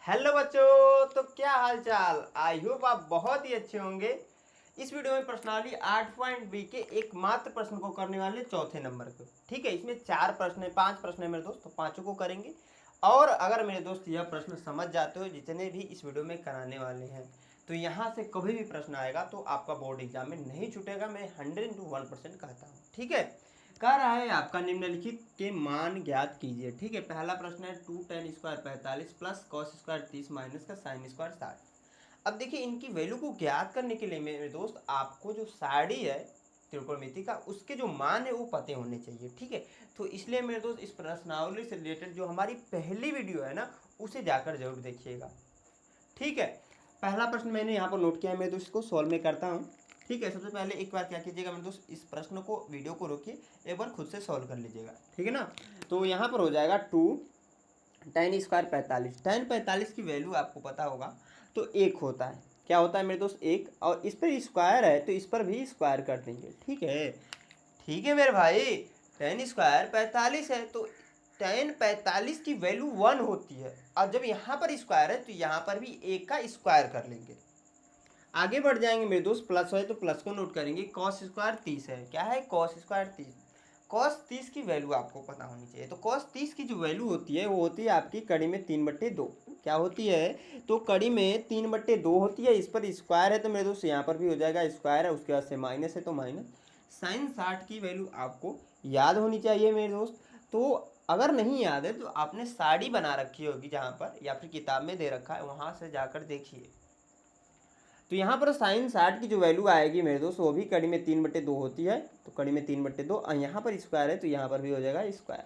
Hello बच्चों, तो क्या हाल चाल। आई होप आप बहुत ही अच्छे होंगे। इस वीडियो में प्रश्नावली 8.b के एकमात्र प्रश्न को करने वाले चौथे नंबर को। ठीक है, इसमें 4 प्रश्न है, 5 प्रश्न है मेरे दोस्त, तो पांचों को करेंगे। और अगर मेरे दोस्त यह प्रश्न समझ जाते हो जितने भी इस वीडियो में कराने वाले हैं, तो यहाँ से कभी भी प्रश्न आएगा तो आपका बोर्ड एग्जाम में नहीं छूटेगा। मैं 100 कहता हूँ। ठीक है, कह रहा है आपका निम्नलिखित के मान ज्ञात कीजिए। ठीक है, पहला प्रश्न है 2 tan² 45 plus cos square 30 minus का साइन स्क्वायर 60। अब देखिए, इनकी वैल्यू को ज्ञात करने के लिए मेरे दोस्त आपको जो साड़ी है त्रिकोणमिति का, उसके जो मान है वो पते होने चाहिए। ठीक है, तो इसलिए मेरे दोस्त इस प्रश्नावली से रिलेटेड जो हमारी पहली वीडियो है ना, उसे जाकर जरूर देखिएगा। ठीक है, पहला प्रश्न मैंने यहाँ पर नोट किया है मेरे दोस्त, इसको सॉल्व में करता हूँ। ठीक है, सबसे पहले एक बार क्या कीजिएगा मेरे दोस्त, इस प्रश्न को वीडियो को रोकिए, एक बार खुद से सॉल्व कर लीजिएगा। ठीक है ना, तो यहाँ पर हो जाएगा 2 tan² 45। tan 45 की वैल्यू आपको पता होगा, तो 1 होता है। क्या होता है मेरे दोस्त? 1। और इस पर स्क्वायर है तो इस पर भी स्क्वायर कर देंगे। ठीक है, ठीक है मेरे भाई, tan² 45 है तो tan 45 की वैल्यू 1 होती है। और जब यहाँ पर स्क्वायर है तो यहाँ पर भी 1 का स्क्वायर कर लेंगे। आगे बढ़ जाएंगे मेरे दोस्त, प्लस है तो प्लस को नोट करेंगे। cos स्क्वायर 30 है। क्या है? cos square 30। cos 30 की वैल्यू आपको पता होनी चाहिए। तो cos 30 की जो वैल्यू होती है वो होती है आपकी कड़ी में 3/2। क्या होती है? तो कड़ी में 3/2 होती है। इस पर स्क्वायर है तो मेरे दोस्त यहाँ पर भी हो जाएगा स्क्वायर है, उसके बाद से माइनस है तो माइनस। साइन 60 की वैल्यू आपको याद होनी चाहिए मेरे दोस्त। तो अगर नहीं याद है तो आपने साड़ी बना रखी होगी जहाँ पर, या फिर किताब में दे रखा है, वहाँ से जाकर देखिए। तो यहाँ पर साइन 60 की जो वैल्यू आएगी मेरे दोस्त, वो भी कड़ी में 3/2 होती है। तो कड़ी में 3/2 और यहाँ पर स्क्वायर है तो यहाँ पर भी हो जाएगा स्क्वायर।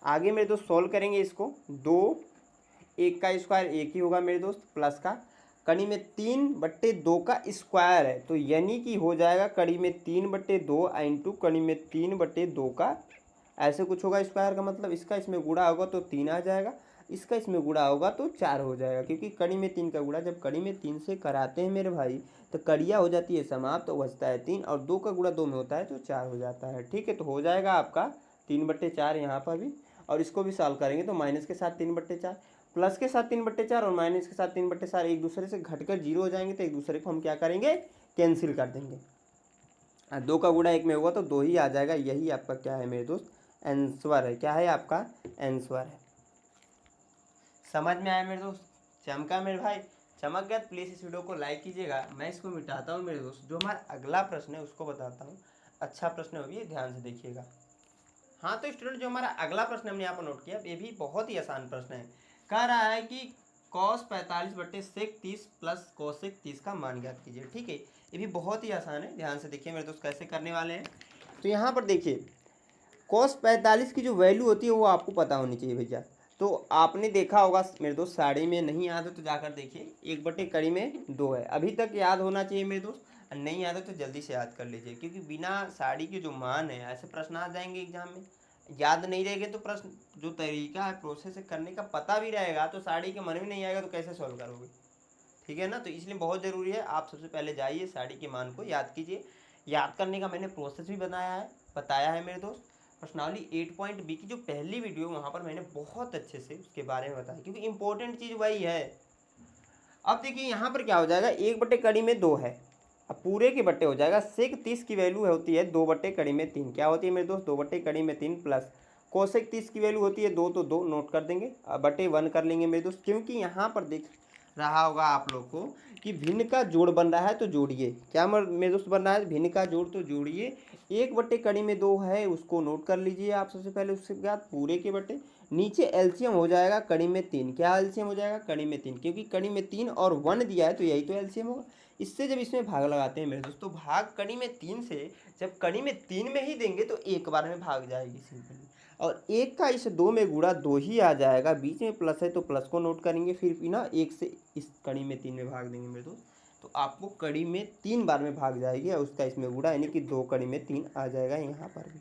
आगे मेरे दोस्त सोल्व करेंगे इसको। 2, 1 का स्क्वायर 1 ही होगा मेरे दोस्त, प्लस का कड़ी में 3/2 का स्क्वायर है तो यानी कि हो जाएगा कड़ी में 3/2 इंटू कड़ी में 3/2 का ऐसे कुछ होगा स्क्वायर का मतलब। इसका इसमें गुणा होगा तो 3 आ जाएगा, इसका इसमें गुणा होगा तो 4 हो जाएगा, क्योंकि कड़ी में 3 का गुणा जब कड़ी में 3 से कराते हैं मेरे भाई तो कड़िया हो जाती है समाप्त, तो बचता है 3, और 2 का गुणा 2 में होता है तो 4 हो जाता है। ठीक है, तो हो जाएगा आपका 3/4 यहाँ पर भी। और इसको भी सॉल्व करेंगे तो माइनस के साथ 3/4, प्लस के साथ 3/4 और माइनस के साथ 3/4 एक दूसरे से घटकर 0 हो जाएंगे, तो एक दूसरे को हम क्या करेंगे? कैंसिल कर देंगे। 2 का गुणा 1 में होगा तो 2 ही आ जाएगा। यही आपका क्या है मेरे दोस्त? आंसर है। क्या है आपका? आंसर है। समझ में आया मेरे दोस्त? चमका मेरे भाई? चमक गया तो प्लीज़ इस वीडियो को लाइक कीजिएगा। मैं इसको मिटाता हूँ मेरे दोस्त। जो हमारा अगला प्रश्न है उसको बताता हूँ। अच्छा प्रश्न है, ये ध्यान से देखिएगा। हाँ तो स्टूडेंट, जो हमारा अगला प्रश्न हमने यहाँ पर नोट किया, ये भी बहुत ही आसान प्रश्न है। कह रहा है कि cos 45/sec 30 प्लस cosec 30 का मान ज्ञात कीजिए। ठीक है, ये भी बहुत ही आसान है। ध्यान से देखिए मेरे दोस्त कैसे करने वाले हैं। तो यहाँ पर देखिए, cos 45 की जो वैल्यू होती है वो आपको पता होनी चाहिए भैया। तो आपने देखा होगा मेरे दोस्त, साड़ी में नहीं याद है तो जाकर देखिए, 1/कड़ी में 2 है। अभी तक याद होना चाहिए मेरे दोस्त, नहीं याद है तो जल्दी से याद कर लीजिए, क्योंकि बिना साड़ी के जो मान है ऐसे प्रश्न आ जाएंगे एग्जाम में। याद नहीं रहेंगे तो प्रश्न जो तरीका है प्रोसेस करने का पता भी रहेगा तो साड़ी के मन में नहीं आएगा तो कैसे सॉल्व करोगे? ठीक है ना, तो इसलिए बहुत ज़रूरी है आप सबसे पहले जाइए साड़ी के मान को याद कीजिए। याद करने का मैंने प्रोसेस भी बताया है मेरे दोस्त। प्रश्नावली 8.b की जो पहली वीडियो, वहाँ पर मैंने बहुत अच्छे से उसके बारे में बताया, क्योंकि इंपॉर्टेंट चीज़ वही है। अब देखिए यहाँ पर क्या हो जाएगा, 1/कड़ी में 2 है, अब पूरे के बट्टे हो जाएगा। सेक 30 की वैल्यू होती है 2/कड़ी में 3। क्या होती है मेरे दोस्त? 2/कड़ी में 3 प्लस कोसेक 30 की वैल्यू होती है 2, तो 2 नोट कर देंगे, बटे 1 कर लेंगे मेरे दोस्त। क्योंकि यहाँ पर देख रहा होगा आप लोग को कि भिन्न का जोड़ बन रहा है तो जोड़िए। क्या मेरे दोस्त बन रहा है? भिन्न का जोड़, तो जोड़िए। 1/कड़ी में 2 है उसको नोट कर लीजिए आप सबसे पहले, उसके बाद पूरे के बटे नीचे एलसीएम हो जाएगा कड़ी में 3। क्या एलसीएम हो जाएगा? कड़ी में 3, क्योंकि कड़ी में 3 और 1 दिया है तो यही तो एलसीएम होगा। इससे जब इसमें भाग लगाते हैं मेरे दोस्तों, भाग कड़ी में 3 से जब कड़ी में 3 में ही देंगे तो एक बार में भाग जाएगी सिंपली। और 1 का इस 2 में गुणा 2 ही आ जाएगा, बीच में प्लस है तो प्लस को नोट करेंगे, फिर भी ना 1 से इस कड़ी में 3 में भाग देंगे मेरे दोस्त, तो आपको कड़ी में 3 बार में भाग जाएगी और उसका इसमें गुणा, यानी कि 2 कड़ी में 3 आ जाएगा यहाँ पर भी।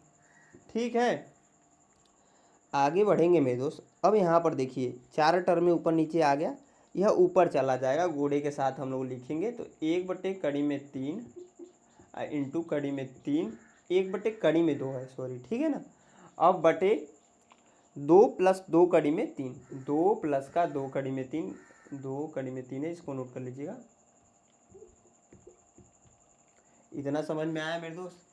ठीक है, आगे बढ़ेंगे मेरे दोस्त। अब यहाँ पर देखिए 4 टर्म में ऊपर नीचे आ गया, यह ऊपर चला जाएगा, गोड़े के साथ हम लोग लिखेंगे। तो 1/कड़ी में 3 इंटू कड़ी में 3, 1/कड़ी में 2 है, सॉरी, ठीक है ना। अब बटे 2 प्लस 2 कड़ी में 3, 2 प्लस का 2 कड़ी में 3, 2 कड़ी में 3 है, इसको नोट कर लीजिएगा। इतना समझ में आया मेरे दोस्त।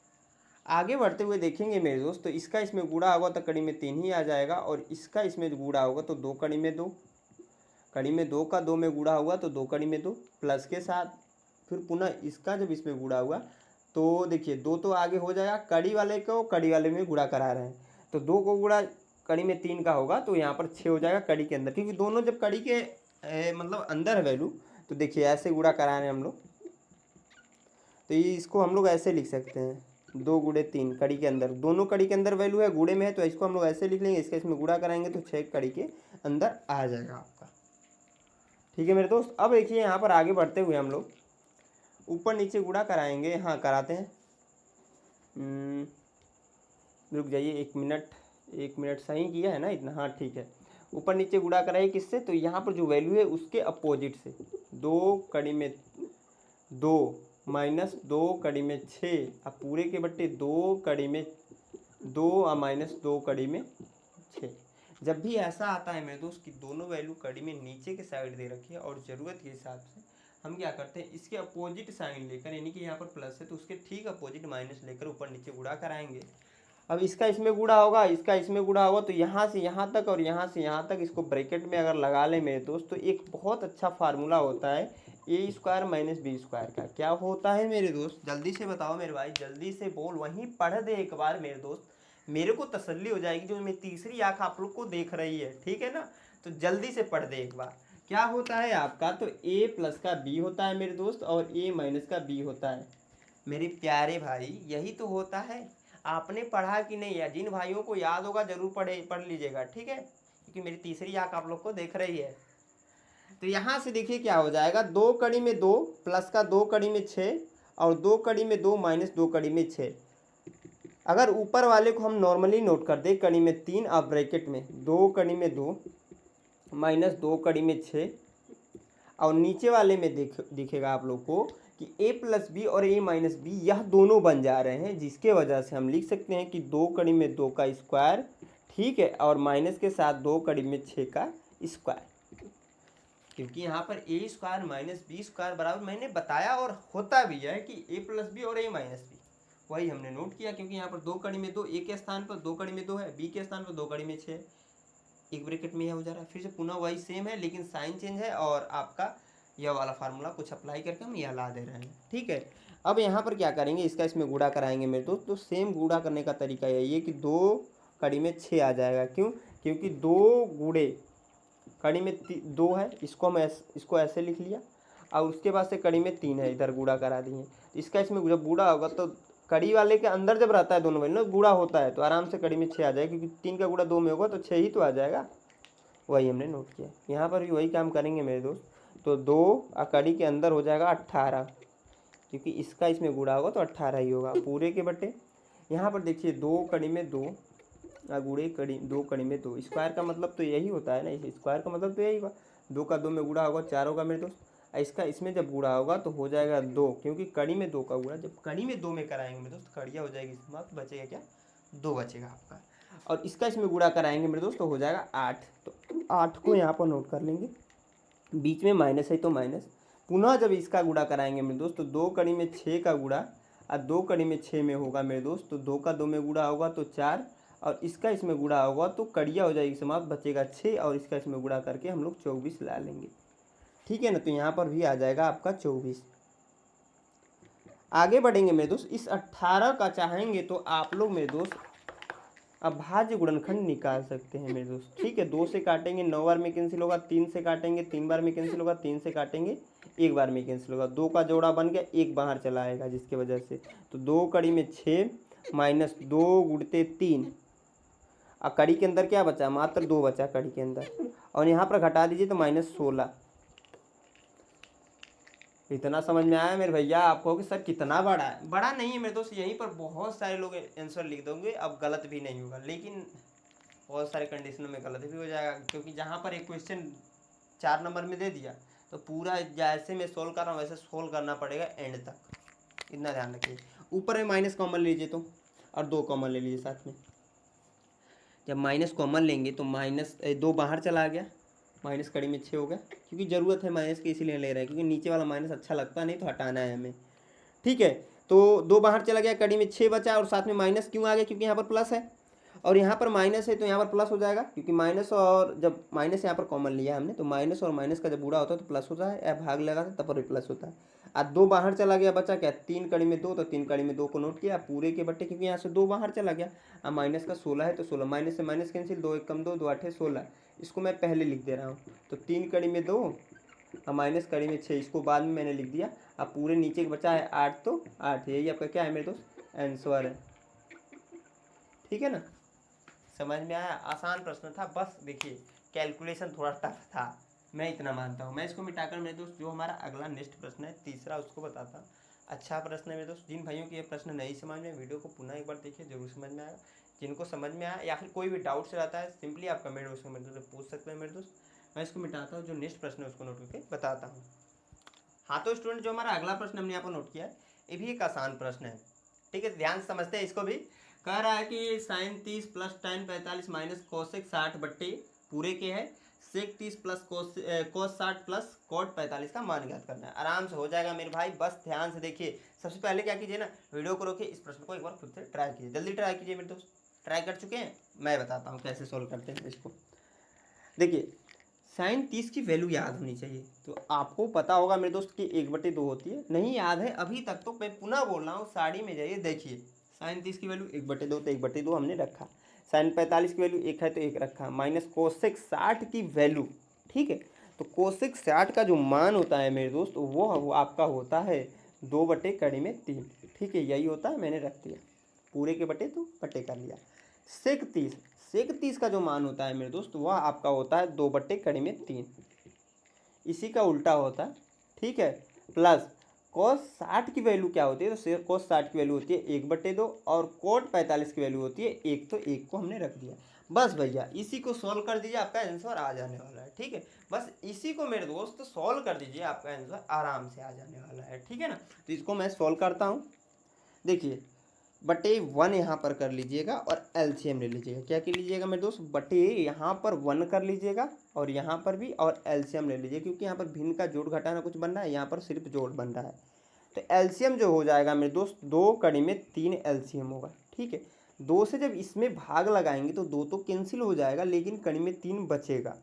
आगे बढ़ते हुए देखेंगे मेरे दोस्त, तो इसका इसमें गुणा होगा तो कड़ी में 3 ही आ जाएगा, और इसका इसमें गुणा होगा तो 2 कड़ी में 2, कड़ी में 2 का 2 में गुणा हुआ तो 2 कड़ी में 2 प्लस के साथ, फिर पुनः इसका जब इसमें गुणा हुआ तो देखिए 2 तो आगे हो जाएगा, कड़ी वाले को कड़ी वाले में गुणा करा रहे हैं, तो 2 को गुणा कड़ी में 3 का होगा तो यहाँ पर 6 हो जाएगा कड़ी के अंदर, क्योंकि दोनों जब कड़ी के मतलब अंदर है वैल्यू, तो देखिए ऐसे गुणा करा रहे हैं हम लोग, तो इसको हम लोग ऐसे लिख सकते हैं 2 गुणे 3 कड़ी के अंदर, दोनों कड़ी के अंदर वैल्यू है, गुणे में है, तो इसको हम लोग ऐसे लिख लेंगे, इसका इसमें गुणा कराएंगे तो 6 कड़ी के अंदर आ जाएगा आपका। ठीक है मेरे दोस्त। अब देखिए यहाँ पर आगे बढ़ते हुए हम लोग ऊपर नीचे गुणा कराएंगे, हाँ कराते हैं, रुक जाइए 1 मिनट, 1 मिनट सही किया है ना इतना, हाँ ठीक है। ऊपर नीचे गुणा कराइए किससे, तो यहाँ पर जो वैल्यू है उसके अपोजिट से, 2 कड़ी में 2 माइनस 2 कड़ी में 6, अब पूरे के बट्टे 2 कड़ी में 2 और माइनस 2 कड़ी में 6। जब भी ऐसा आता है मेरे दोस्त कि दोनों वैल्यू कड़ी में नीचे के साइड दे रखी है और ज़रूरत के हिसाब से हम क्या करते हैं, इसके अपोजिट साइन लेकर, यानी कि यहाँ पर प्लस है तो उसके ठीक अपोजिट माइनस लेकर ऊपर नीचे गुणा कराएंगे। अब इसका इसमें गुणा होगा, इसका इसमें गुणा होगा, तो यहाँ से यहाँ तक और यहाँ से यहाँ तक इसको ब्रैकेट में अगर लगा लें मेरे दोस्त, तो एक बहुत अच्छा फार्मूला होता है ए स्क्वायर माइनस बी स्क्वायर का। क्या होता है मेरे दोस्त, जल्दी से बताओ मेरे भाई, जल्दी से बोल, वहीं पढ़ दे एक बार मेरे दोस्त, मेरे को तसल्ली हो जाएगी, जो मेरी तीसरी आंख आप लोग को देख रही है, ठीक है ना, तो जल्दी से पढ़ दे एक बार। क्या होता है आपका, तो ए प्लस का बी होता है मेरे दोस्त, और ए माइनस का बी होता है मेरे प्यारे भाई, यही तो होता है। आपने पढ़ा कि नहीं, या जिन भाइयों को याद होगा जरूर पढ़ लीजिएगा, ठीक है, क्योंकि मेरी तीसरी आंख आप लोग को देख रही है। तो यहाँ से देखिए क्या हो जाएगा, 2 कड़ी में 2 प्लस का 2 कड़ी में 6 और 2 कड़ी में 2 माइनस 2 कड़ी में 6। अगर ऊपर वाले को हम नॉर्मली नोट कर दें, कड़ी में 3 और ब्रैकेट में 2 कड़ी में 2 माइनस 2 कड़ी में 6, और नीचे वाले में दिखेगा आप लोग को कि a प्लस बी और a माइनस बी यह दोनों बन जा रहे हैं, जिसके वजह से हम लिख सकते हैं कि 2 कड़ी में 2 का स्क्वायर, ठीक है, और माइनस के साथ 2 कड़ी में 6 का स्क्वायर, क्योंकि यहाँ पर ए स्क्वायर माइनस बी स्क्वायर बराबर मैंने बताया और होता भी है कि a प्लस बी और a माइनस बी, वही हमने नोट किया, क्योंकि यहाँ पर 2 कड़ी में 2 a के स्थान पर 2 कड़ी में 2 है, b के स्थान पर 2 कड़ी में 6, एक ब्रैकेट में यह हो जा रहा है, फिर से पुनः वही सेम है, लेकिन साइन चेंज है, और आपका यह वाला फार्मूला कुछ अप्लाई करके हम यह ला दे रहे हैं, ठीक है। अब यहाँ पर क्या करेंगे, इसका इसमें गुणा कराएंगे मेरे दोस्त, तो सेम गुणा करने का तरीका यही है कि 2 कड़ी में 6 आ जाएगा, क्यों, क्योंकि 2 गुणे कड़ी में 2 है, इसको ऐसे लिख लिया, और उसके बाद से कड़ी में 3 है, इधर गुणा करा दिए, इसका इसमें जब गुणा होगा तो कड़ी वाले के अंदर जब रहता है दोनों वैल्यू गुणा होता है, तो आराम से कड़ी में 6 आ जाएगा, क्योंकि 3 का गुणा 2 में होगा तो 6 ही तो आ जाएगा, वही हमने नोट किया। यहाँ पर भी वही काम करेंगे मेरे दोस्त, तो 2 कड़ी के अंदर हो जाएगा 18, क्योंकि इसका इसमें गुणा होगा तो 18 ही होगा पूरे के बटे। यहाँ पर देखिए 2 कड़ी में 2 गुणे कड़ी 2 कड़ी में 2, स्क्वायर का मतलब तो यही होता है ना, इस स्क्वायर का मतलब तो यही होगा, 2 का 2 में गुणा होगा 4 होगा मेरे दोस्त, इसका इसमें जब गुणा होगा तो हो जाएगा 2, क्योंकि कड़ी में 2 का गुणा जब कड़ी में 2 में कराएंगे मेरे दोस्त, कड़िया हो जाएगी, तो बचेगा क्या, 2 बचेगा आपका, और इसका इसमें गुणा कराएंगे मेरे दोस्त तो हो जाएगा 8, तो 8 को यहाँ पर नोट कर लेंगे, बीच में माइनस है तो माइनस, पुनः जब इसका गुणा कराएंगे मेरे दोस्त तो 2 कड़ी में 6 का गुणा और 2 कड़ी में 6 में होगा मेरे दोस्त, तो 2 का 2 में गुणा होगा तो 4, और इसका इसमें गुणा होगा तो कड़िया हो जाएगी समाप्त, बचेगा 6, और इसका इसमें गुणा करके हम लोग 24 ला लेंगे, ठीक है ना, तो यहाँ पर भी आ जाएगा आपका 24। आगे बढ़ेंगे मेरे दोस्त, इस 18 का चाहेंगे तो आप लोग मेरे दोस्त अभाज्य गुणनखंड निकाल सकते हैं मेरे दोस्त, ठीक है, 2 से काटेंगे 9 बार में कैंसिल होगा, 3 से काटेंगे 3 बार में कैंसिल होगा, 3 से काटेंगे 1 बार में कैंसिल होगा, 2 का जोड़ा बन गया, 1 बाहर चला आएगा, जिसकी वजह से तो 2 कड़ी में 6 माइनस 2 गुणते 3, और कड़ी के अंदर क्या बचा, मात्र 2 बचा कड़ी के अंदर, और यहाँ पर घटा दीजिए तो -16। इतना समझ में आया मेरे भैया आपको कि सर कितना बड़ा है, बड़ा नहीं है मेरे दोस्त, यहीं पर बहुत सारे लोग आंसर लिख दोगे, अब गलत भी नहीं होगा, लेकिन बहुत सारे कंडीशनों में गलत भी हो जाएगा, क्योंकि जहाँ पर एक क्वेश्चन 4 नंबर में दे दिया तो पूरा जैसे मैं सोल्व कर रहा हूँ वैसे सोल्व करना पड़ेगा एंड तक, इतना ध्यान रखिए। ऊपर में माइनस कॉमन लीजिए तो, और 2 कॉमन ले लीजिए साथ में, जब माइनस कॉमन लेंगे तो माइनस 2 बाहर चला गया, माइनस कड़ी में 6 हो गया, क्योंकि ज़रूरत है माइनस की इसीलिए ले रहे हैं, क्योंकि नीचे वाला माइनस अच्छा लगता नहीं तो हटाना है हमें। ठीक है, तो 2 बाहर चला गया, कड़ी में 6 बचा और साथ में माइनस क्यों आ गया, क्योंकि यहाँ पर प्लस है और यहाँ पर माइनस है तो यहाँ पर प्लस हो जाएगा, क्योंकि माइनस और जब माइनस यहाँ पर कॉमन लिया हमने तो माइनस और माइनस का जब बूढ़ा होता है तो प्लस होता है, या भाग लगा था तब पर भी प्लस होता है। आज 2 बाहर चला गया, बचा क्या 3 कड़ी में 2, तो 3 कड़ी में 2 को नोट किया पूरे के बट्टे, क्योंकि यहाँ से 2 बाहर चला गया। अब माइनस का 16 है तो 16 माइनस से माइनस कैंसिल, 2 1 कम 2, 2 8 16, इसको मैं पहले लिख दे रहा हूँ। तो 3 कड़ी में 2 और माइनस कड़ी में 6, इसको बाद में मैंने लिख दिया। अब पूरे नीचे बचा है 8, तो 8, यही आपका क्या है मेरे दोस्त आंसर है। ठीक है ना, समझ में आया, आसान प्रश्न था, बस देखिए कैलकुलेशन थोड़ा टफ था, मैं इतना मानता हूँ। मैं इसको मिटाकर मेरे दोस्त जो हमारा अगला नेक्स्ट प्रश्न है तीसरा उसको बताता हूँ। अच्छा प्रश्न है मेरे दोस्त, जिन भाइयों की ये प्रश्न नहीं समझ में वीडियो को पुनः एक बार देखिए, जरूर समझ में आएगा। जिनको समझ में आया या फिर कोई भी डाउट्स रहता है सिंपली आप कमेंट बॉक्स में मेरे दोस्त पूछ सकते हैं मेरे दोस्त। मैं इसको मिटाता हूँ, जो नेक्स्ट प्रश्न है उसको नोट करके बताता हूँ। हाँ तो स्टूडेंट जो हमारा अगला प्रश्न हमने यहाँ पर नोट किया है ये भी एक आसान प्रश्न है। ठीक है, ध्यान से समझते हैं इसको भी। कह रहा है कि sine 30 plus tan 45 minus cosec 60 बट्टे पूरे के है sec 30 plus cos 60 plus cot 45 का मान ज्ञात करना है। आराम से हो जाएगा मेरे भाई, बस ध्यान से देखिए। सबसे पहले क्या कीजिए ना, वीडियो को रोकिए, इस प्रश्न को एक बार खुद से ट्राई कीजिए, जल्दी ट्राई कीजिए मेरे दोस्त। ट्राई कर चुके हैं, मैं बताता हूँ कैसे सोल्व करते हैं इसको। देखिए साइन 30 की वैल्यू याद होनी चाहिए, तो आपको पता होगा मेरे दोस्त कि 1/2 होती है, नहीं याद है अभी तक तो मैं पुनः बोल रहा हूँ, साड़ी में जाइए देखिए। साइन 30 की वैल्यू 1/2, तो 1/2 हमने रखा। साइन 45 की वैल्यू 1 है तो 1 रखा, माइनस कोसेक 60 की वैल्यू। ठीक है, तो कोसेक 60 का जो मान होता है मेरे दोस्त वो आपका होता है 2/3। ठीक है, यही होता है, मैंने रख दिया पूरे के बटे तो बटे कर लिया। सेक 30 का जो मान होता है मेरे दोस्त वह आपका होता है 2/3, इसी का उल्टा होता है। ठीक है, प्लस cos 60 की वैल्यू क्या होती है, तो cos 60 की वैल्यू होती है 1/2 और कोट 45 की वैल्यू होती है 1, तो 1 को हमने रख दिया। बस भैया इसी को सॉल्व कर दीजिए, आपका आंसर आ जाने वाला है। ठीक है, बस इसी को मेरे दोस्त सॉल्व कर दीजिए, आपका आंसर आराम से आ जाने वाला है। ठीक है ना, तो इसको मैं सॉल्व करता हूँ। देखिए बटे 1 यहाँ पर कर लीजिएगा और एलसीएम ले लीजिएगा। क्या कर लीजिएगा मेरे दोस्त, बटे यहाँ पर 1 कर लीजिएगा और यहाँ पर भी, और एलसीएम ले लीजिए, क्योंकि यहाँ पर भिन्न का जोड़ घटाना कुछ बन रहा है, यहाँ पर सिर्फ जोड़ बन रहा है। तो एलसीएम जो हो जाएगा मेरे दोस्त 2 कड़ी में 3 एलसीएम होगा। ठीक है, 2 से जब इसमें भाग लगाएंगे तो 2 तो कैंसिल हो जाएगा, लेकिन कड़ी में 3 बचेगा,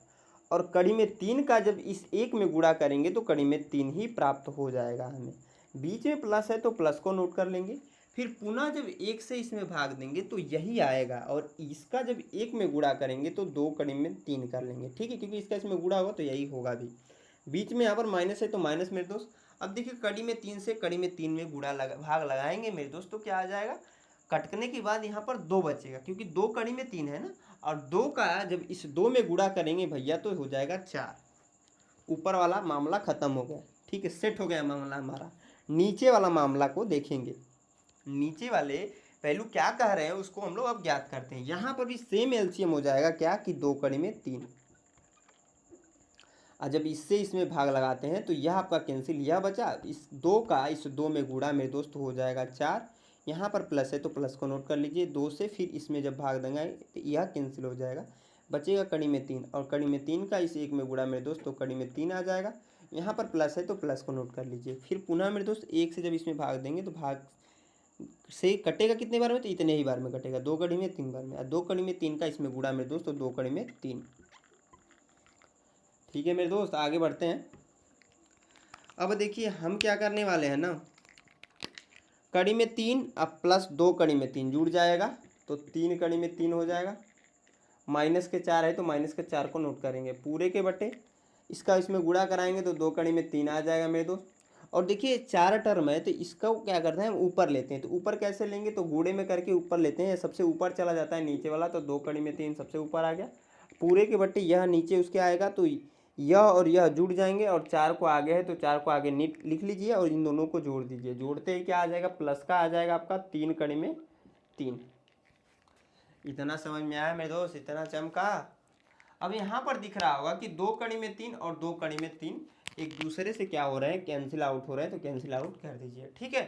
और कड़ी में 3 का जब इस 1 में गुणा करेंगे तो कड़ी में 3 ही प्राप्त हो जाएगा हमें। बीच में प्लस है तो प्लस को नोट कर लेंगे, फिर पुनः जब 1 से इसमें भाग देंगे तो यही आएगा, और इसका जब 1 में गुणा करेंगे तो 2 कड़ी में 3 कर लेंगे। ठीक है, क्योंकि इसका इसमें गुणा होगा तो यही होगा भी। बीच में यहाँ पर माइनस है तो माइनस मेरे दोस्त। अब देखिए कड़ी में 3 से कड़ी में 3 में गुणा भाग लगाएंगे मेरे दोस्त, तो क्या आ जाएगा, कटने के बाद यहाँ पर 2 बचेगा, क्योंकि 2 कड़ी में 3 है ना, और 2 का जब इस 2 में गुणा करेंगे भैया तो हो जाएगा 4। ऊपर वाला मामला खत्म हो गया। ठीक है, सेट हो गया मामला हमारा। नीचे वाला मामला को देखेंगे, नीचे वाले वैल्यू क्या कह रहे हैं उसको हम लोग अब ज्ञात करते हैं। यहाँ पर भी सेम एलसीएम हो जाएगा क्या, कि 2 कड़ी में 3, और जब इससे इसमें भाग लगाते हैं तो यह आपका कैंसिल, यह बचा, इस 2 का इस 2 में गुणा मेरे दोस्त हो जाएगा 4। यहाँ पर प्लस है तो प्लस को नोट कर लीजिए, 2 से फिर इसमें जब भाग देंगे तो यह कैंसिल हो जाएगा, बचेगा कड़ी में 3, और कड़ी में 3 का इस 1 में गुणा मेरे दोस्त तो कड़ी में 3 आ जाएगा। यहाँ पर प्लस है तो प्लस को नोट कर लीजिए, फिर पुनः मेरे दोस्त 1 से जब इसमें भाग देंगे तो भाग से कटेगा कितने बार में, तो इतने ही बार में कटेगा, 2 कड़ी में 3 बार में, और 2 कड़ी में 3 का इसमें गुणा मेरे दोस्त तो 2 कड़ी में 3। ठीक है मेरे दोस्त, आगे बढ़ते हैं। अब देखिए हम क्या करने वाले हैं ना, कड़ी में 3 अब प्लस 2 कड़ी में 3 जुड़ जाएगा तो 3 कड़ी में 3 हो जाएगा, माइनस के 4 है तो माइनस के 4 को नोट करेंगे पूरे के बटे, इसका इसमें गुणा कराएंगे तो 2 कड़ी में 3 आ जाएगा मेरे दोस्त। और देखिए 4 टर्म है तो इसका क्या करते हैं हम ऊपर लेते हैं, तो ऊपर कैसे लेंगे, तो गुणे में करके ऊपर लेते हैं, सबसे ऊपर चला जाता है नीचे वाला, तो 2 कड़ी में 3 सबसे ऊपर आ गया, पूरे के बट्टे यह नीचे उसके आएगा, तो यह और यह जुड़ जाएंगे, और 4 को आगे है तो 4 को आगे लिख लीजिए और इन दोनों को जोड़ दीजिए, जोड़ते ही क्या आ जाएगा, प्लस का आ जाएगा आपका 3 कड़ी में 3। इतना समझ में आया मेरे दोस्त, इतना चमका। अब यहाँ पर दिख रहा होगा कि 2 कड़ी में 3 और 2 कड़ी में 3 एक दूसरे से क्या हो रहे हैं, कैंसिल आउट हो रहे हैं, तो कैंसिल आउट कर दीजिए। ठीक है,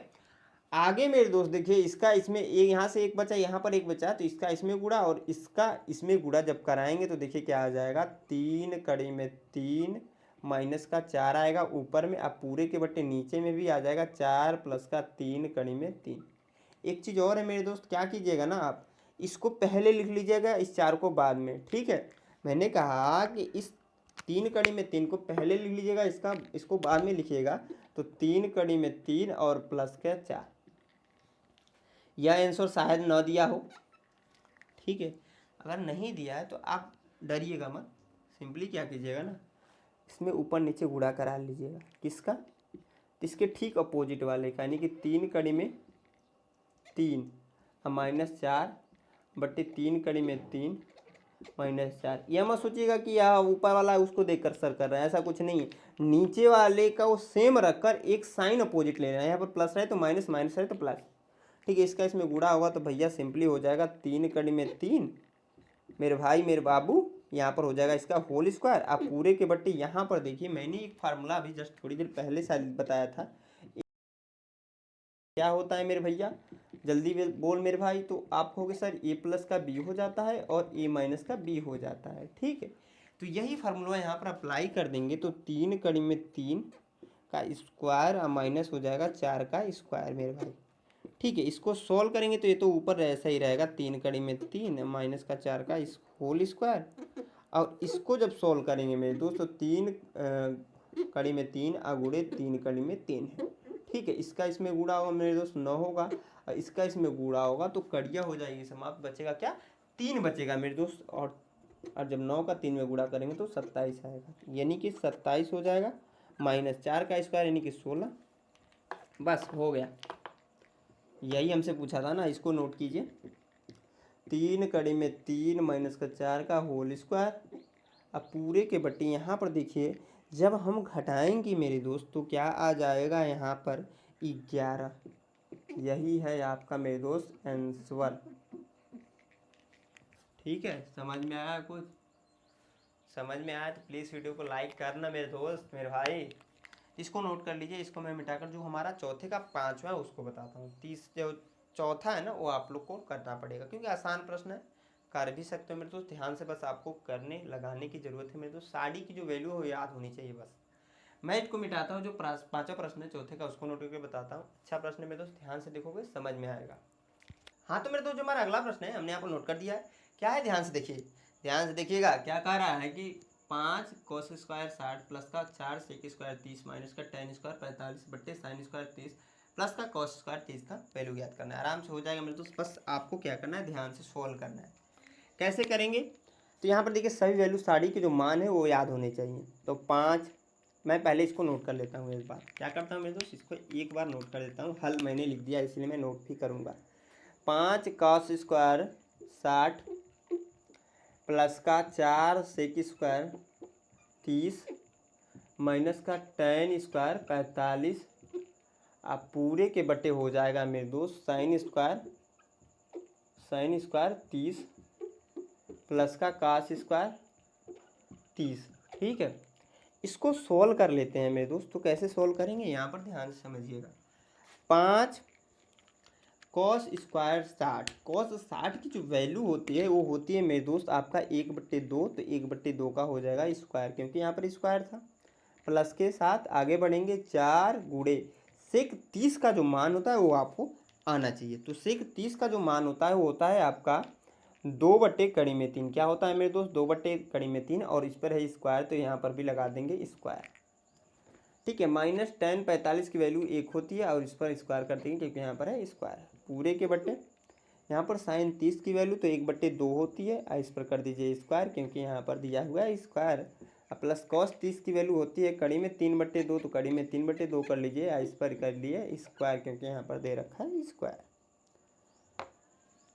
आगे मेरे दोस्त देखिए, इसका इसमें एक यहाँ से एक बचा, यहाँ पर एक बचा, तो इसका इसमें गुणा और इसका इसमें गुणा जब कराएंगे तो देखिए क्या आ जाएगा, 3 कड़ी में 3 माइनस का 4 आएगा ऊपर में। अब पूरे के बट्टे नीचे में भी आ जाएगा 4 प्लस का 3 कड़ी में 3। एक चीज़ और है मेरे दोस्त, क्या कीजिएगा ना, आप इसको पहले लिख लीजिएगा, इस 4 को बाद में, ठीक है। मैंने कहा कि इस 3 कड़ी में 3 को पहले लिख लीजिएगा, इसको बाद में लिखिएगा। तो 3 कड़ी में 3 और प्लस का 4। यह आंसर शायद न दिया हो, ठीक है। अगर नहीं दिया है तो आप डरिएगा मत, सिंपली क्या कीजिएगा ना, इसमें ऊपर नीचे गुणा करा लीजिएगा। किसका? इसके ठीक अपोजिट वाले का, यानी कि 3 कड़ी में 3 माइनस 4 बट्टे 3 कड़ी में 3 माइनस 4। यह मत सोचिएगा कि यह ऊपर वाला उसको देखकर सर कर रहा है, ऐसा कुछ नहीं है। नीचे वाले का वो सेम रखकर एक साइन अपोजिट ले रहा है। यहाँ पर प्लस रहे तो माइनस, माइनस रहे तो प्लस, ठीक है। इसका इसमें गुणा होगा तो भैया सिंपली हो जाएगा 3 कड़ी में 3 मेरे भाई मेरे बाबू, यहाँ पर हो जाएगा इसका होल स्क्वायर। आप पूरे के बट्टे यहाँ पर देखिए, मैंने एक फार्मूला अभी जस्ट थोड़ी देर पहले शायद बताया था, क्या होता है मेरे भैया, जल्दी बोल मेरे भाई। तो आप कहोगे सर ए प्लस का बी हो जाता है और ए माइनस का बी हो जाता है, ठीक है। तो यही फार्मूला यहाँ पर अप्लाई कर देंगे तो 3 कड़ी में 3 का स्क्वायर माइनस हो जाएगा 4 का स्क्वायर मेरे भाई, ठीक है। इसको सॉल्व करेंगे तो ये तो ऊपर ऐसा ही रहेगा, 3 कड़ी में 3 माइनस का 4 का होल स्क्वायर। और इसको जब सॉल्व करेंगे मेरे दोस्त तो 3 कड़ी में 3 अगुड़े 3 कड़ी में 3 है, ठीक है। इसका इसमें गुणा होगा मेरे दोस्त 9 होगा और इसका इसमें गुणा होगा तो कड़िया हो जाएगी समाप्त, बचेगा क्या, 3 बचेगा मेरे दोस्त। और जब 9 का 3 में गुणा करेंगे तो 27 आएगा, यानी कि 27 हो जाएगा माइनस 4 का स्क्वायर यानी कि 16। बस हो गया, यही हमसे पूछा था ना, इसको नोट कीजिए। 3 कड़ी में 3 माइनस का 4 का होल स्क्वायर। अब पूरे के बट्टे यहाँ पर देखिए, जब हम घटाएंगे मेरे दोस्त तो क्या आ जाएगा यहाँ पर 11। यही है आपका मेरे दोस्त आंसर, ठीक है। समझ में आया कुछ? समझ में आया तो प्लीज़ वीडियो को लाइक करना मेरे दोस्त मेरे भाई। इसको नोट कर लीजिए, इसको मैं मिटाकर जो हमारा चौथे का 5वां है उसको बताता हूँ। जो चौथा है ना वो आप लोग को करना पड़ेगा, क्योंकि आसान प्रश्न है, कर भी सकते हो मेरे दोस्त। ध्यान से बस आपको करने लगाने की जरूरत है मेरे दोस्त। साड़ी की जो वैल्यू है वो याद होनी चाहिए बस। मैं इसको मिटाता हूँ, जो 5वां प्रश्न है चौथे का उसको नोट करके बताता हूँ। अच्छा प्रश्न है मेरे दोस्त, ध्यान से देखोगे समझ में आएगा। हाँ तो मेरे दोस्त जो हमारा अगला प्रश्न है हमने यहाँ पर नोट कर दिया है, क्या है ध्यान से देखिए, ध्यान से देखिएगा। क्या कह रहा है कि 5 कोस स्क्वायर 60 प्लस का 4 सेक स्क्वायर 30 माइनस का टेन स्क्वायर 45 बट्टे साइन स्क्वायर 30 प्लस का कॉस स्क्वायर 30 का वैल्यू ज्ञात करना है। आराम से हो जाएगा मेरे दोस्त, बस आपको क्या करना है, ध्यान से सॉल्व करना है। कैसे करेंगे, तो यहाँ पर देखिए सभी वैल्यू साड़ी के जो मान है वो याद होने चाहिए। तो 5, मैं पहले इसको नोट कर लेता हूँ एक बार। क्या करता हूँ मेरे दोस्त, इसको एक बार नोट कर लेता हूँ। हल मैंने लिख दिया इसलिए मैं नोट भी करूँगा। 5 कॉस स्क्वायर 60 प्लस का 4 सेक स्क्वायर 30 माइनस का टेन स्क्वायर 45। अब पूरे के बट्टे हो जाएगा मेरे दोस्त साइन स्क्वायर 30 प्लस का कास स्क्वायर 30, ठीक है। इसको सोल्व कर लेते हैं मेरे दोस्त। तो कैसे सोल्व करेंगे यहाँ पर ध्यान से समझिएगा। 5 कॉस स्क्वायर 60, कॉस 60 की जो वैल्यू होती है वो होती है मेरे दोस्त आपका 1/2। तो 1/2 का हो जाएगा स्क्वायर, क्योंकि यहाँ पर स्क्वायर था। प्लस के साथ आगे बढ़ेंगे 4 गुणे सेक 30 का जो मान होता है वो आपको आना चाहिए। तो सेक 30 का जो मान होता है वो होता है आपका 2/3। क्या होता है मेरे दोस्त, 2/3 और इस पर है स्क्वायर तो यहाँ पर भी लगा देंगे स्क्वायर, ठीक है। माइनस टेन 45 की वैल्यू 1 होती है और इस पर स्क्वायर कर देंगे क्योंकि यहाँ पर है स्क्वायर। पूरे के बट्टे यहाँ पर साइन 30 की वैल्यू तो 1/2 होती है, इस पर कर दीजिए स्क्वायर क्योंकि यहाँ पर दिया हुआ है स्क्वायर। प्लस कॉस 30 की वैल्यू होती है कड़ी में 3/2, तो कड़ी में 3/2 कर लीजिए, इस पर कर लिए स्क्वायर क्योंकि यहाँ पर दे रखा है स्क्वायर।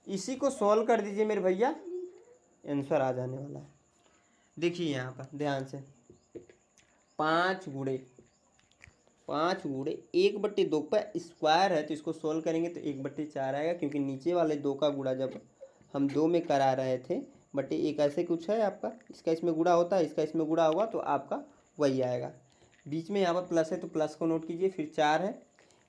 इसी को सॉल्व कर दीजिए मेरे भैया, आंसर आ जाने वाला है। देखिए यहाँ पर ध्यान से, 5 गुणे 1/2 पर स्क्वायर है तो इसको सॉल्व करेंगे तो 1/4 आएगा, क्योंकि नीचे वाले 2 का गुणा जब हम 2 में करा रहे थे बटे 1 ऐसे कुछ है आपका, इसका इसमें गुणा होता है, इसका इसमें गुणा होगा तो आपका वही आएगा। बीच में यहाँ पर प्लस है तो प्लस को नोट कीजिए। फिर 4 है,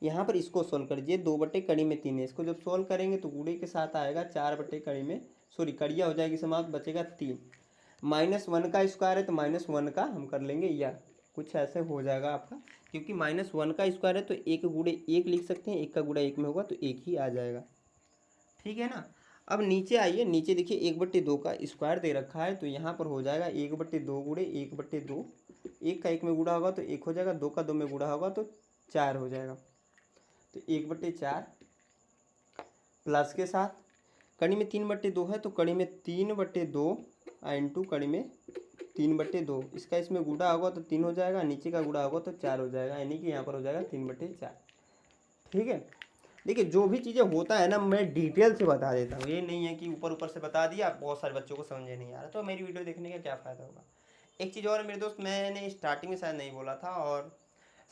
यहाँ पर इसको सोल्व कर दीजिए, 2 कड़ी में 3 है, इसको जब सोल्व करेंगे तो गुणे के साथ आएगा 4 कड़ी में, सॉरी कड़िया हो जाएगी समाप्त, बचेगा 3। -1 का स्क्वायर है तो -1 का हम कर लेंगे या कुछ ऐसे हो जाएगा आपका, क्योंकि -1 का स्क्वायर है तो 1 गुणे 1 लिख सकते हैं, 1 का गुणा 1 में होगा तो 1 ही आ जाएगा। ठीक है ना। अब नीचे आइए, नीचे देखिए 1/2 का स्क्वायर दे रखा है तो यहाँ पर हो जाएगा 1/2 गुणे 1/2, 1 का 1 में गुणा होगा तो 1 हो जाएगा, 2 का 2 में गुणा होगा तो 4 हो जाएगा। तो 1/4 प्लस के साथ कड़ी में 3/2 है तो कड़ी में 3/2 इंटू कड़ी में 3/2, इसका इसमें गुणा होगा तो 3 हो जाएगा, नीचे का गुणा होगा तो 4 हो जाएगा, यानी कि यहाँ पर हो जाएगा 3/4। ठीक है। देखिए जो भी चीज़ें होता है ना मैं डिटेल से बता देता हूँ, ये नहीं है कि ऊपर ऊपर से बता दिया, बहुत सारे बच्चों को समझ नहीं आ रहा, तो मेरी वीडियो देखने का क्या फ़ायदा होगा। एक चीज़ और मेरे दोस्त, मैंने स्टार्टिंग में शायद नहीं बोला था और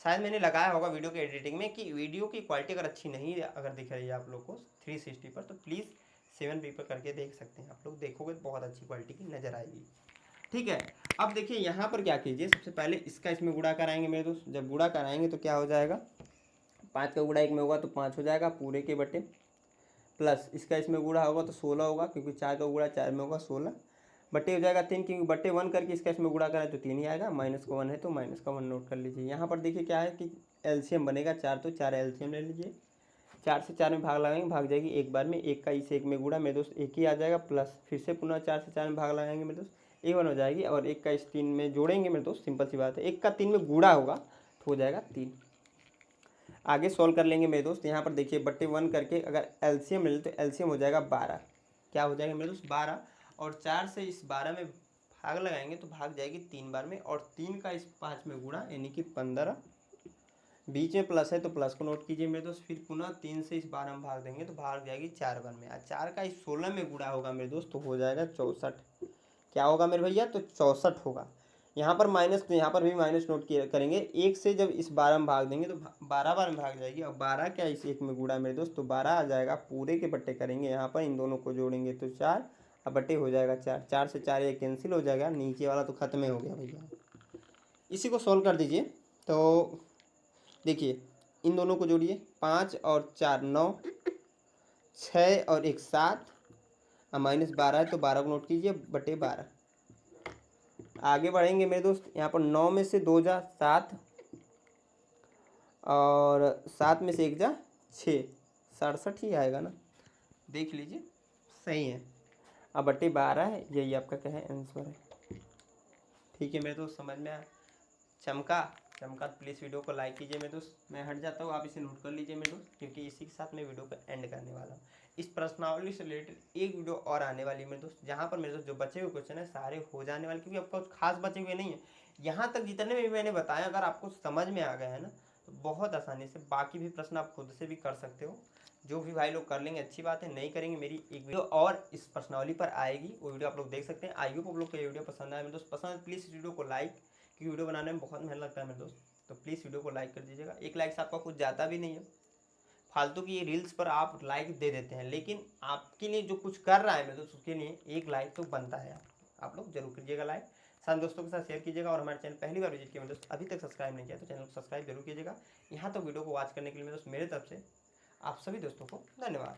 शायद मैंने लगाया होगा वीडियो के एडिटिंग में कि वीडियो की क्वालिटी अगर अच्छी नहीं अगर दिख रही है आप लोग को 360 पर, तो प्लीज़ 7p पर करके देख सकते हैं, आप लोग देखोगे तो बहुत अच्छी क्वालिटी की नज़र आएगी। ठीक है। अब देखिए यहाँ पर क्या कीजिए, सबसे पहले इसका इसमें गुणा कराएंगे मेरे दोस्त, जब गुणा कराएंगे तो क्या हो जाएगा, 5 का गुणा 1 में होगा तो 5 हो जाएगा पूरे के बटे, प्लस इसका इसमें गुणा होगा तो 16 होगा, क्योंकि 4 का गुणा 4 में होगा 16, बटे हो जाएगा 3, क्योंकि बटे 1 करके इसका इसमें गुणा करें तो 3 ही आएगा, माइनस का 1 है तो माइनस का 1 नोट कर लीजिए। यहाँ पर देखिए क्या है कि एलसीएम बनेगा 4, तो 4 एलसीएम ले लीजिए, 4 से 4 में भाग लगाएंगे, भाग जाएगी एक बार में, 1 का इस 1 में गुणा मेरे दोस्त 1 ही आ जाएगा, प्लस फिर से पुनः 4 से 4 में भाग लगाएंगे मेरे दोस्त, 1 हो जाएगी, और 1 का इस 3 में जोड़ेंगे मेरे दोस्त, सिंपल सी बात है, 1 का 3 में गुणा होगा तो हो जाएगा 3। आगे सॉल्व कर लेंगे मेरे दोस्त, यहाँ पर देखिए बटे 1 करके अगर एलसीएम ले तो एलसीएम हो जाएगा 12, क्या हो जाएगा मेरे दोस्त 12, और 4 से इस 12 में भाग लगाएंगे तो भाग जाएगी 3 बार में, और 3 का इस 5 में गुणा यानी कि 15, बीच में प्लस है तो प्लस को नोट कीजिए मेरे दोस्त, फिर पुनः 3 से इस 12 में भाग देंगे तो भाग जाएगी 4 बार में, और 4 का इस 16 में गुणा होगा मेरे दोस्त तो हो जाएगा 64, क्या होगा मेरे भैया, तो 64 होगा। यहाँ पर माइनस, तो यहाँ पर भी माइनस नोट किया करेंगे, 1 से जब इस 12 में भाग देंगे तो 12 बार में भाग जाएगी, और 12 क्या इस 1 में गुणा मेरे दोस्त तो 12 आ जाएगा, पूरे के बट्टे करेंगे यहाँ पर, इन दोनों को जोड़ेंगे तो 4, अब बट्टे हो जाएगा 4, 4 से 4 ये कैंसिल हो जाएगा, नीचे वाला तो खत्म ही हो गया भैया। इसी को सॉल्व कर दीजिए, तो देखिए इन दोनों को जोड़िए, 5 और 4 9, 6 और 1 7, और -12 है तो 12 को नोट कीजिए बटे 12। आगे बढ़ेंगे मेरे दोस्त, यहाँ पर 9 में से 2 जा 7, और 7 में से 1 जा 6, 67 ही आएगा ना, देख लीजिए सही है, अब बटे 12 है, यही आपका क्या है आंसर है। ठीक है मेरे दोस्त, समझ में आया, चमका तो प्लीज़ वीडियो को लाइक कीजिए मेरे दोस्त, मैं हट जाता हूँ, आप इसे नोट कर लीजिए मेरे दोस्त, क्योंकि इसी के साथ मैं वीडियो को एंड करने वाला हूँ। इस प्रश्नावली से रिलेटेड एक वीडियो और आने वाली है मेरे दोस्त, जहाँ पर मेरे दोस्त जो बचे हुए क्वेश्चन है सारे हो जाने वाले, क्योंकि आपको खास बचे हुए नहीं है, यहाँ तक जितने भी मैंने बताया अगर आपको समझ में आ गया है ना तो बहुत आसानी से बाकी भी प्रश्न आप खुद से भी कर सकते हो। जो भी भाई लोग कर लेंगे अच्छी बात है, नहीं करेंगे मेरी एक वीडियो और इस प्रश्नावली पर आएगी, वो वीडियो आप लोग देख सकते हैं। आई होप आप लोग को ये वीडियो पसंद आया मेरे दोस्त, पसंद प्लीज़ इस वीडियो को लाइक, क्योंकि वीडियो बनाने में बहुत मेहनत लगता है मेरे दोस्त, तो प्लीज़ वीडियो को लाइक कर दीजिएगा। एक लाइक से आपका कुछ ज़्यादा भी नहीं है, फालतू की ये रील्स पर आप लाइक दे देते हैं, लेकिन आपके लिए जो कुछ कर रहा है मेरे दोस्त उसके लिए एक लाइक तो बनता है, आप लोग जरूर कीजिएगा लाइक, साथ दोस्तों के साथ शेयर कीजिएगा, और हमारे चैनल पहली बार विजिट किया मेरे दोस्त अभी तक सब्सक्राइब नहीं किया तो चैनल को सब्सक्राइब जरूर कीजिएगा। यहाँ तक वीडियो को वॉच करने के लिए मेरे दोस्त मेरे तरफ से आप सभी दोस्तों को धन्यवाद।